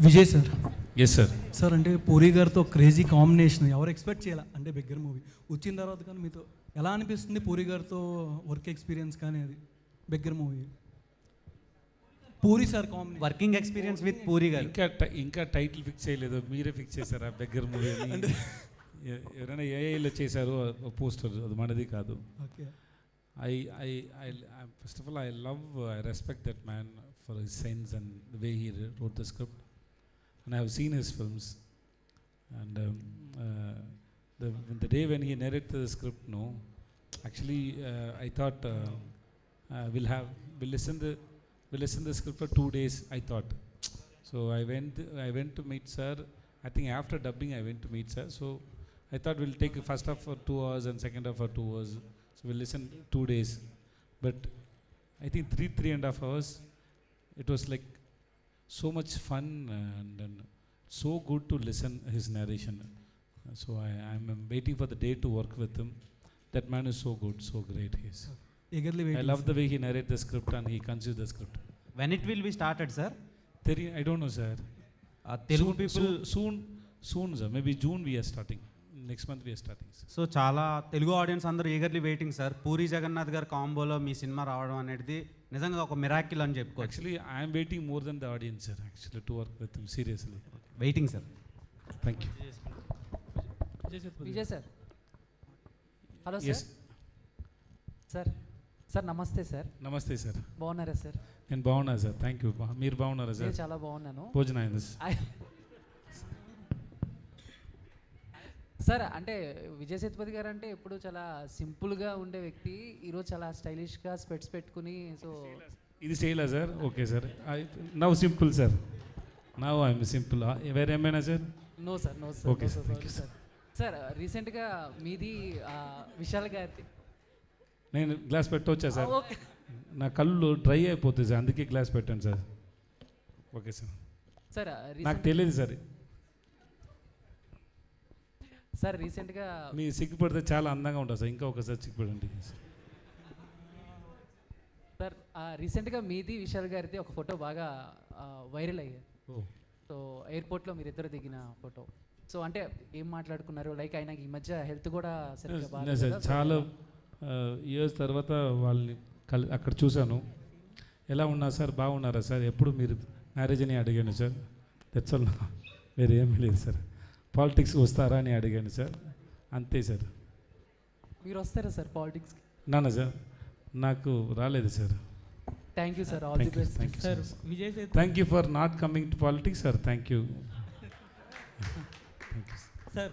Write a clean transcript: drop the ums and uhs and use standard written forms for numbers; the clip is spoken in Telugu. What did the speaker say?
Vijay sir. Yes sir. Sir అంటే పూరి గారితో క్రేజీ కాంబినేషన్ ఎవరు ఎక్స్పెక్ట్ చేయాలి అంటే బెగ్గర్ మూవీ వచ్చిన తర్వాత కానీ మీతో ఎలా అనిపిస్తుంది పూరి గారితో వర్క్ ఎక్స్పీరియన్స్ కానీ అది beggar movie puri sir combination working experience with puri గారు. ఇంకా టైటిల్ ఫిక్స్ చేయలేదు, మీరే ఫిక్స్ చేశారా బెగ్గర్ మూవీ అని? ఎవరైనా ఏఐలో చేశారు పోస్టర్, అది మనది కాదు. Okay. I first of all I respect that man for his sense and the way he wrote the script, and I have seen his films, and the day when he narrated the script, no, actually I thought we'll listen the script for 2 days, I thought. So I went to meet sir. I think after dubbing I went to meet sir, so I thought we'll take first half for 2 hours and second half for 2 hours. So we'll listen 2 days, but I think 3.5 hours. It was like so much fun and so good to listen his narration. So I'm waiting for the day to work with him. That man is so good, so great. He is. eagerly waiting. I love the way he narrates the script and he conceived the script. When it will be started, sir? I don't know, sir. Telugu people soon, sir. Maybe June we are starting. Next month we are starting. So చాలా తెలుగు ఆడియన్స్ అందరూ eagerly waiting sir. Puri Jagannadh గారి కాంబోలో మీ సినిమా రావడం అనేది నిజంగా ఒక మిరాకిల్ అని చెప్పుకోవచ్చు. Actually, I am waiting more than the audience, sir. Actually, to work with him seriously. Waiting sir. Thank you. Vijay sir. Hello Yes. Sir. Sir నమస్తే సార్. నమస్తే సార్. బాగున్నారా సార్? నేను బాగున్నా సార్, థ్యాంక్ యూ. మీరు బాగున్నారా సార్? చాలా బాగున్నాను. భోజనం అయింది సార్. అంటే విజయ్ సేతుపతి గారు అంటే ఎప్పుడు చాలా సింపుల్గా ఉండే వ్యక్తి, ఈరోజు చాలా స్టైలిష్గా స్పెట్స్ పెట్టుకుని. సో ఇది స్టైలా sir? Okay sir. Now simple sir, now I'm simple. వేరేమైనా sir? No sir, no sir. Okay sir, thank you sir. Sir రీసెంట్గా మీది విశాల్ గారి నేను గ్లాస్ పెట్టవచ్చా సార్? ఓకే. నా కళ్ళు డ్రై అయిపోతుంది సార్, అందుకే గ్లాస్ పెట్టాను సార్. Okay sir. సార్ నాకు తెలియదు సార్. సార్ రీసెంట్గా మీ సిగ్గుపడితే చాలా అందంగా ఉంటుంది సార్, ఇంకా ఒకసారి సిగ్గుపడండి సార్. రీసెంట్గా మీది విశాల్ గారిది ఒక ఫోటో బాగా వైరల్ అయ్యాయి. సో ఎయిర్పోర్ట్లో మీరు ఇద్దరు దిగిన ఫోటో. సో అంటే ఏం మాట్లాడుకున్నారు? లైక్ ఆయనకి ఈ మధ్య హెల్త్ కూడా సరిగ్గా సార్, చాలా ఇయర్స్ తర్వాత వాళ్ళని అక్కడ చూశాను. ఎలా ఉన్నారు సార్? బాగున్నారా సార్? ఎప్పుడు మీరు మ్యారేజ్ అని అడిగాను సార్. దట్స్ ఆల్, వేరే ఏమీ లేదు సార్. పాలిటిక్స్ వస్తారా అని అడిగాను సార్, అంతే సార్. మీరు వస్తారా సార్ పాలిటిక్స్కి? నాన్న సార్, నాకు రాలేదు sir. Thank you sir, all the best sir. Vijay Sethu thank you for not coming to politics sir, thank you.